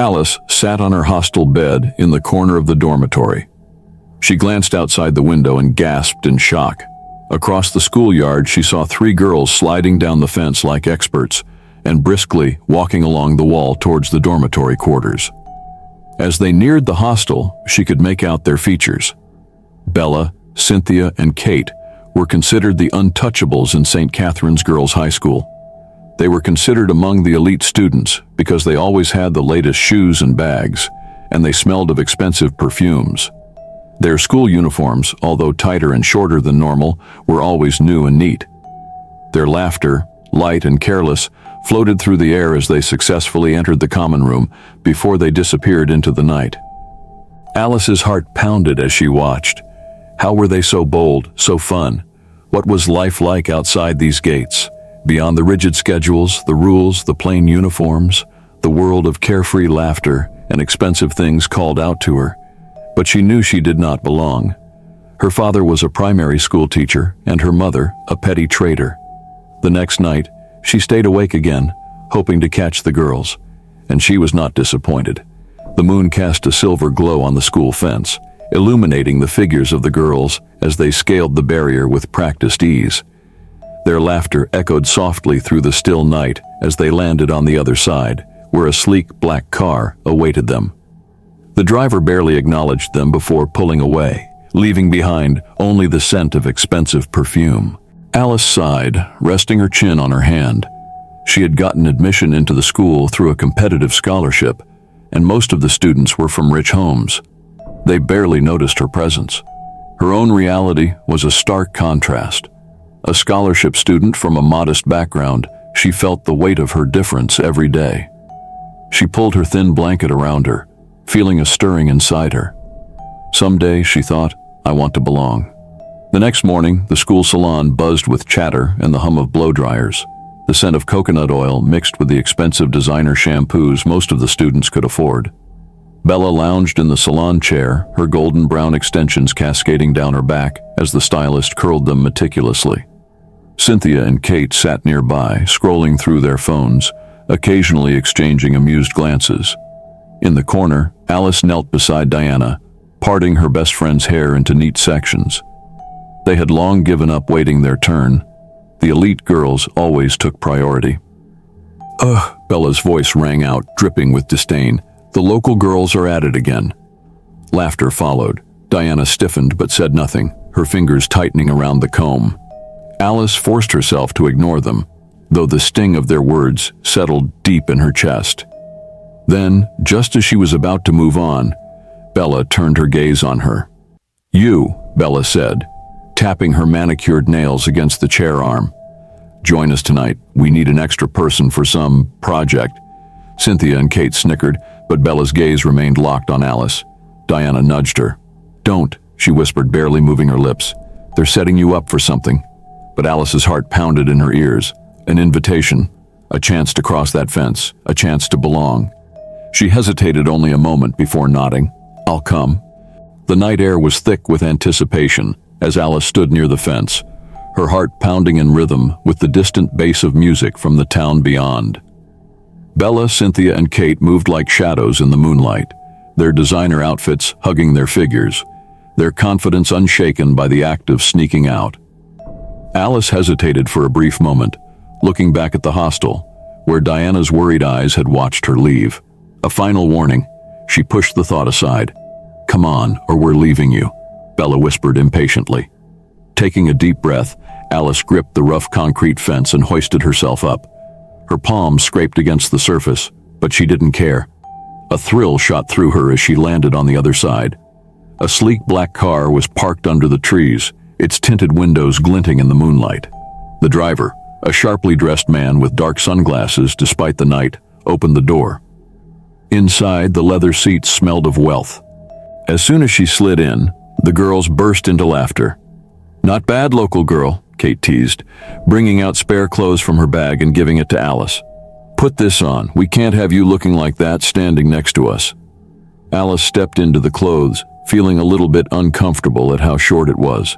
Alice sat on her hostel bed in the corner of the dormitory. She glanced outside the window and gasped in shock. Across the schoolyard, she saw 3 girls sliding down the fence like experts and briskly walking along the wall towards the dormitory quarters. As they neared the hostel, she could make out their features. Bella, Cynthia, and Kate were considered the untouchables in St. Catherine's Girls' High School. They were considered among the elite students because they always had the latest shoes and bags, and they smelled of expensive perfumes. Their school uniforms, although tighter and shorter than normal, were always new and neat. Their laughter, light and careless, floated through the air as they successfully entered the common room before they disappeared into the night. Alice's heart pounded as she watched. How were they so bold, so fun? What was life like outside these gates? Beyond the rigid schedules, the rules, the plain uniforms, the world of carefree laughter and expensive things called out to her. But she knew she did not belong. Her father was a primary school teacher and her mother a petty trader. The next night, she stayed awake again, hoping to catch the girls, and she was not disappointed. The moon cast a silver glow on the school fence, illuminating the figures of the girls as they scaled the barrier with practiced ease. Their laughter echoed softly through the still night as they landed on the other side, where a sleek black car awaited them. The driver barely acknowledged them before pulling away, leaving behind only the scent of expensive perfume. Alice sighed, resting her chin on her hand. She had gotten admission into the school through a competitive scholarship, and most of the students were from rich homes. They barely noticed her presence. Her own reality was a stark contrast. A scholarship student from a modest background, she felt the weight of her difference every day. She pulled her thin blanket around her, feeling a stirring inside her. Someday, she thought, I want to belong. The next morning, the school salon buzzed with chatter and the hum of blow dryers, the scent of coconut oil mixed with the expensive designer shampoos most of the students could afford. Bella lounged in the salon chair, her golden brown extensions cascading down her back as the stylist curled them meticulously. Cynthia and Kate sat nearby, scrolling through their phones, occasionally exchanging amused glances. In the corner, Alice knelt beside Diana, parting her best friend's hair into neat sections. They had long given up waiting their turn. The elite girls always took priority. Ugh, Bella's voice rang out, dripping with disdain. The local girls are at it again. Laughter followed. Diana stiffened but said nothing, her fingers tightening around the comb. Alice forced herself to ignore them, though the sting of their words settled deep in her chest. Then, just as she was about to move on, Bella turned her gaze on her. You, Bella said, tapping her manicured nails against the chair arm. Join us tonight. We need an extra person for some project. Cynthia and Kate snickered, but Bella's gaze remained locked on Alice. Diana nudged her. Don't, she whispered, barely moving her lips. They're setting you up for something. But Alice's heart pounded in her ears. An invitation, a chance to cross that fence, a chance to belong. She hesitated only a moment before nodding. I'll come. The night air was thick with anticipation as Alice stood near the fence, her heart pounding in rhythm with the distant bass of music from the town beyond. Bella, Cynthia, and Kate moved like shadows in the moonlight, their designer outfits hugging their figures, their confidence unshaken by the act of sneaking out. Alice hesitated for a brief moment, looking back at the hostel, where Diana's worried eyes had watched her leave. A final warning, she pushed the thought aside. Come on, or we're leaving you, Bella whispered impatiently. Taking a deep breath, Alice gripped the rough concrete fence and hoisted herself up. Her palms scraped against the surface, but she didn't care. A thrill shot through her as she landed on the other side. A sleek black car was parked under the trees, its tinted windows glinting in the moonlight. The driver, a sharply dressed man with dark sunglasses despite the night, opened the door. Inside, the leather seats smelled of wealth. As soon as she slid in, the girls burst into laughter. Not bad, local girl, Kate teased, bringing out spare clothes from her bag and giving it to Alice. Put this on. We can't have you looking like that standing next to us. Alice stepped into the clothes, feeling a little bit uncomfortable at how short it was.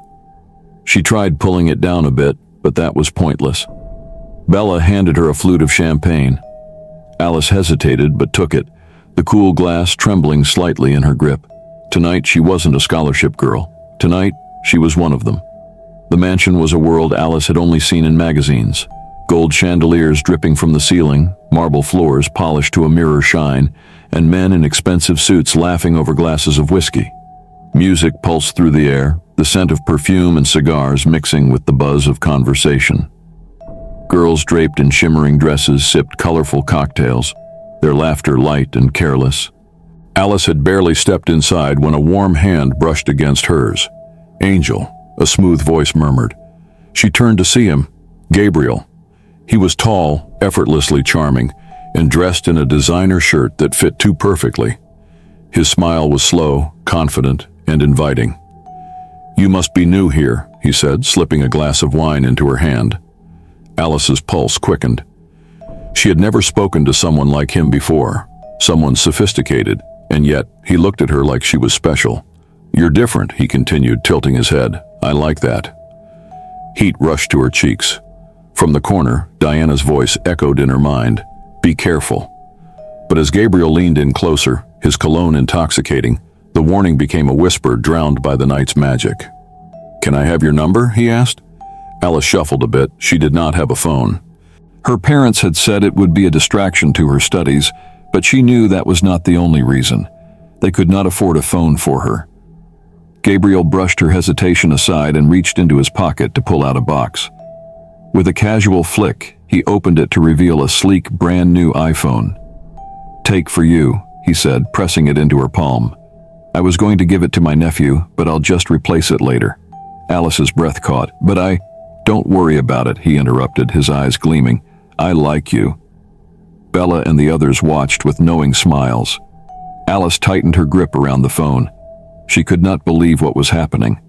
She tried pulling it down a bit, but that was pointless. Bella handed her a flute of champagne. Alice hesitated but took it, the cool glass trembling slightly in her grip. Tonight she wasn't a scholarship girl. Tonight she was one of them. The mansion was a world Alice had only seen in magazines. Gold chandeliers dripping from the ceiling, marble floors polished to a mirror shine, and men in expensive suits laughing over glasses of whiskey. Music pulsed through the air, the scent of perfume and cigars mixing with the buzz of conversation. Girls draped in shimmering dresses sipped colorful cocktails, their laughter light and careless. Alice had barely stepped inside when a warm hand brushed against hers. "Angel," a smooth voice murmured. She turned to see him, Gabriel. He was tall, effortlessly charming, and dressed in a designer shirt that fit too perfectly. His smile was slow, confident, and inviting. "You must be new here," he said, slipping a glass of wine into her hand. Alice's pulse quickened. She had never spoken to someone like him before, someone sophisticated, and yet he looked at her like she was special. "You're different," he continued, tilting his head. "I like that." Heat rushed to her cheeks. From the corner, Diana's voice echoed in her mind, "Be careful." But as Gabriel leaned in closer, his cologne intoxicating, the warning became a whisper drowned by the night's magic. "Can I have your number?" he asked. Alice shuffled a bit. She did not have a phone. Her parents had said it would be a distraction to her studies, but she knew that was not the only reason. They could not afford a phone for her. Gabriel brushed her hesitation aside and reached into his pocket to pull out a box. With a casual flick, he opened it to reveal a sleek, brand-new iPhone. "Take for you," he said, pressing it into her palm. "I was going to give it to my nephew, but I'll just replace it later." Alice's breath caught. "But Don't worry about it," he interrupted, his eyes gleaming. "I like you." Bella and the others watched with knowing smiles. Alice tightened her grip around the phone. She could not believe what was happening.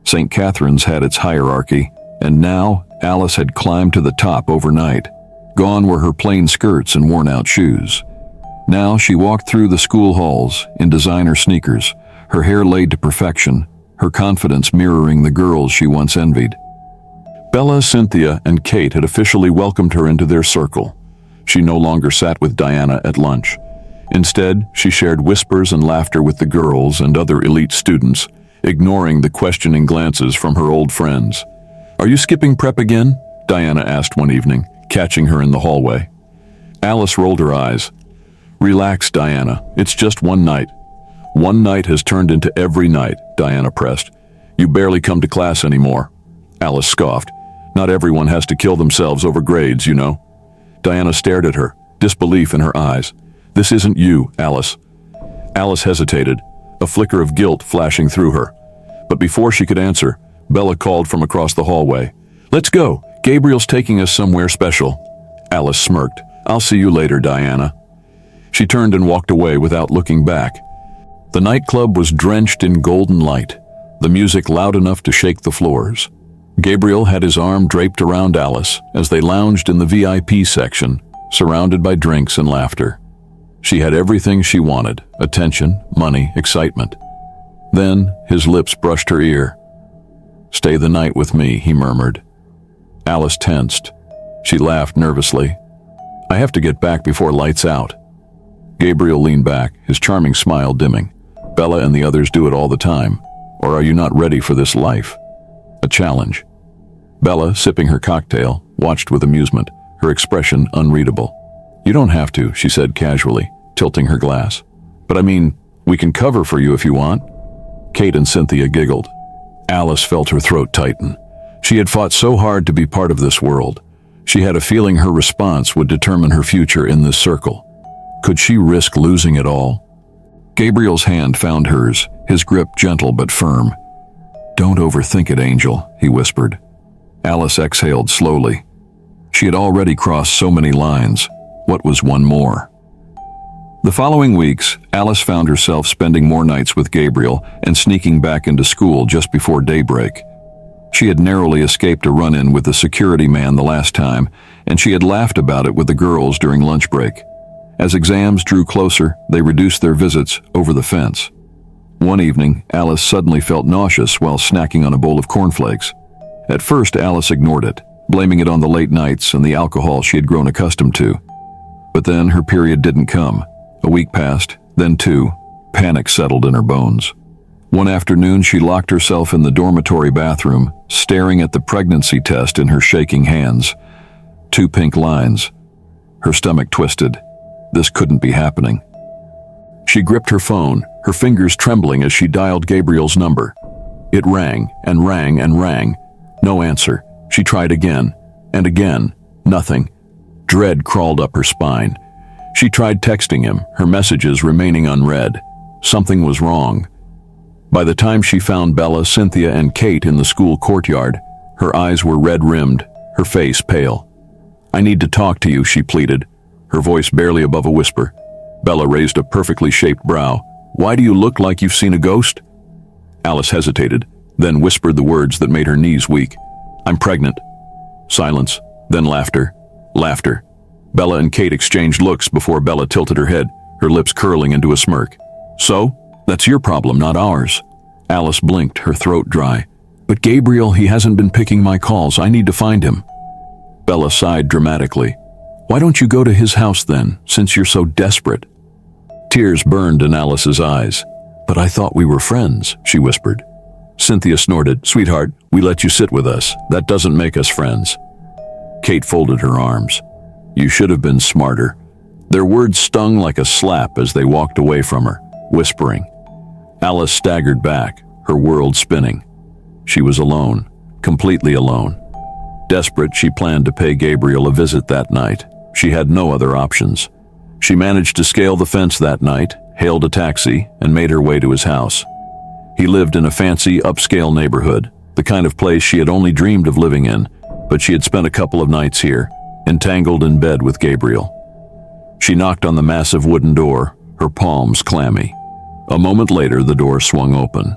St. Catherine's had its hierarchy, and now Alice had climbed to the top overnight. Gone were her plain skirts and worn-out shoes. Now she walked through the school halls in designer sneakers, her hair laid to perfection, her confidence mirroring the girls she once envied. Bella, Cynthia, and Kate had officially welcomed her into their circle. She no longer sat with Diana at lunch. Instead, she shared whispers and laughter with the girls and other elite students, ignoring the questioning glances from her old friends. "Are you skipping prep again?" Diana asked one evening, catching her in the hallway. Alice rolled her eyes. "Relax, Diana. It's just one night." "One night has turned into every night," Diana pressed. "You barely come to class anymore." Alice scoffed. "Not everyone has to kill themselves over grades, you know." Diana stared at her, disbelief in her eyes. "This isn't you, Alice." Alice hesitated, a flicker of guilt flashing through her. But before she could answer, Bella called from across the hallway. "Let's go. Gabriel's taking us somewhere special." Alice smirked. "I'll see you later, Diana." She turned and walked away without looking back. The nightclub was drenched in golden light, the music loud enough to shake the floors. Gabriel had his arm draped around Alice as they lounged in the VIP section, surrounded by drinks and laughter. She had everything she wanted: attention, money, excitement. Then his lips brushed her ear. "Stay the night with me," he murmured. Alice tensed. She laughed nervously. "I have to get back before lights out." Gabriel leaned back, his charming smile dimming. "Bella and the others do it all the time. Or are you not ready for this life? A challenge." Bella, sipping her cocktail, watched with amusement, her expression unreadable. "You don't have to," she said casually, tilting her glass. "But I mean, we can cover for you if you want." Kate and Cynthia giggled. Alice felt her throat tighten. She had fought so hard to be part of this world. She had a feeling her response would determine her future in this circle. Could she risk losing it all? Gabriel's hand found hers, his grip gentle but firm. "Don't overthink it, Angel," he whispered. Alice exhaled slowly. She had already crossed so many lines. What was one more? The following weeks, Alice found herself spending more nights with Gabriel and sneaking back into school just before daybreak. She had narrowly escaped a run-in with the security man the last time, and she had laughed about it with the girls during lunch break. As exams drew closer, they reduced their visits over the fence. One evening, Alice suddenly felt nauseous while snacking on a bowl of cornflakes. At first, Alice ignored it, blaming it on the late nights and the alcohol she had grown accustomed to. But then her period didn't come. A week passed, Then two. Panic settled in her bones. One afternoon, she locked herself in the dormitory bathroom, staring at the pregnancy test in her shaking hands. 2 pink lines. Her stomach twisted. This couldn't be happening. She gripped her phone, her fingers trembling as she dialed Gabriel's number. It rang and rang and rang. No answer. She tried again and again. Nothing. Dread crawled up her spine. She tried texting him, her messages remaining unread. Something was wrong. By the time she found Bella, Cynthia, and Kate in the school courtyard, her eyes were red-rimmed, her face pale. "I need to talk to you," she pleaded, her voice barely above a whisper. Bella raised a perfectly shaped brow. "Why do you look like you've seen a ghost?" Alice hesitated, then whispered the words that made her knees weak. "I'm pregnant." Silence, then laughter. Laughter. Bella and Kate exchanged looks before Bella tilted her head, her lips curling into a smirk. "So? That's your problem, not ours." Alice blinked, her throat dry. "But Gabriel, he hasn't been picking my calls. I need to find him." Bella sighed dramatically. "Why don't you go to his house then, since you're so desperate?" Tears burned in Alice's eyes. "But I thought we were friends," she whispered. Cynthia snorted. "Sweetheart, we let you sit with us. That doesn't make us friends." Kate folded her arms. "You should have been smarter." Their words stung like a slap as they walked away from her, whispering. Alice staggered back, her world spinning. She was alone, completely alone. Desperate, she planned to pay Gabriel a visit that night. She had no other options. She managed to scale the fence that night, hailed a taxi, and made her way to his house. He lived in a fancy, upscale neighborhood, the kind of place she had only dreamed of living in, but she had spent a couple of nights here, entangled in bed with Gabriel. She knocked on the massive wooden door, her palms clammy. A moment later, the door swung open.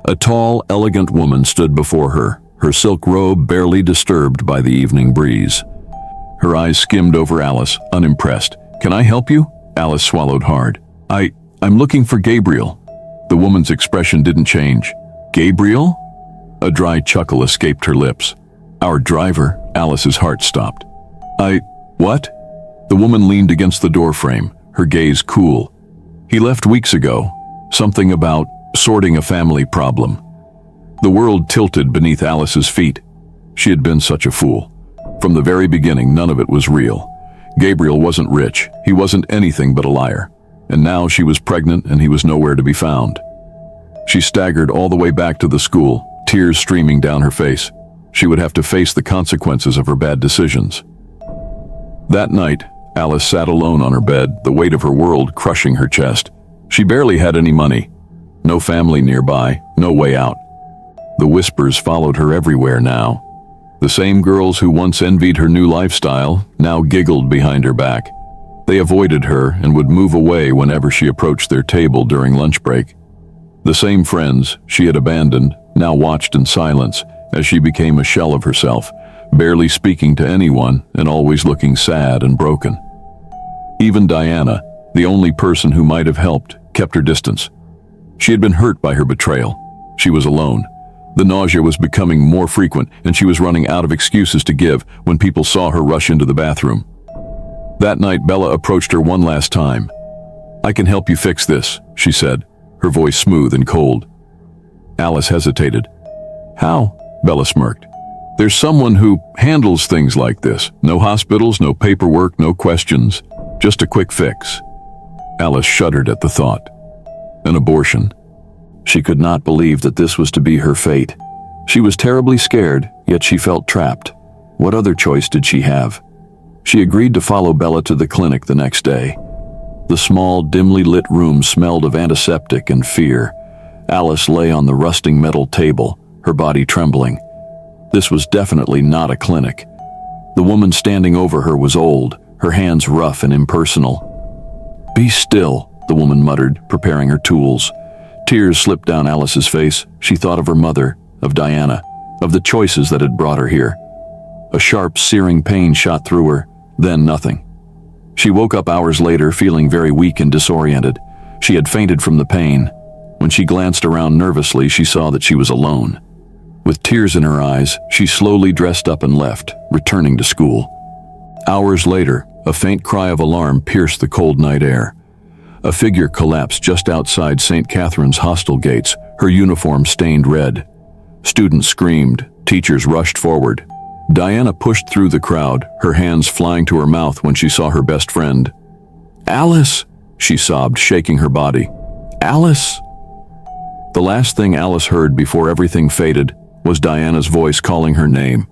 A tall, elegant woman stood before her, her silk robe barely disturbed by the evening breeze. Her eyes skimmed over Alice, unimpressed. "Can I help you?" Alice swallowed hard. I'm looking for Gabriel." The woman's expression didn't change. "Gabriel?" A dry chuckle escaped her lips. "Our driver." Alice's heart stopped. What?" The woman leaned against the doorframe, her gaze cool. "He left weeks ago. Something about sorting a family problem." The world tilted beneath Alice's feet. She had been such a fool. From the very beginning, none of it was real. Gabriel wasn't rich. He wasn't anything but a liar. And now she was pregnant and he was nowhere to be found. She staggered all the way back to the school, tears streaming down her face. She would have to face the consequences of her bad decisions. That night, Alice sat alone on her bed, the weight of her world crushing her chest. She barely had any money. No family nearby, no way out. The whispers followed her everywhere now. The same girls who once envied her new lifestyle now giggled behind her back. They avoided her and would move away whenever she approached their table during lunch break. The same friends she had abandoned now watched in silence as she became a shell of herself, barely speaking to anyone and always looking sad and broken. Even Diana, the only person who might have helped, kept her distance. She had been hurt by her betrayal. She was alone. The nausea was becoming more frequent, and she was running out of excuses to give when people saw her rush into the bathroom. That night, Bella approached her one last time. "I can help you fix this," she said, her voice smooth and cold. Alice hesitated. "How?" Bella smirked. "There's someone who handles things like this. No hospitals, no paperwork, no questions. Just a quick fix." Alice shuddered at the thought. An abortion. She could not believe that this was to be her fate. She was terribly scared, yet she felt trapped. What other choice did she have? She agreed to follow Bella to the clinic the next day. The small, dimly lit room smelled of antiseptic and fear. Alice lay on the rusting metal table, her body trembling. This was definitely not a clinic. The woman standing over her was old, her hands rough and impersonal. "Be still," the woman muttered, preparing her tools. Tears slipped down Alice's face. She thought of her mother, of Diana, of the choices that had brought her here. A sharp, searing pain shot through her, then nothing. She woke up hours later, feeling very weak and disoriented. She had fainted from the pain. When she glanced around nervously, she saw that she was alone. With tears in her eyes, she slowly dressed up and left, returning to school. Hours later, a faint cry of alarm pierced the cold night air. A figure collapsed just outside St. Catherine's hostel gates, her uniform stained red. Students screamed, teachers rushed forward. Diana pushed through the crowd, her hands flying to her mouth when she saw her best friend. "Alice!" she sobbed, shaking her body. "Alice!" The last thing Alice heard before everything faded was Diana's voice calling her name.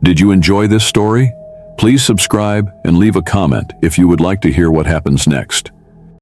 Did you enjoy this story? Please subscribe and leave a comment if you would like to hear what happens next.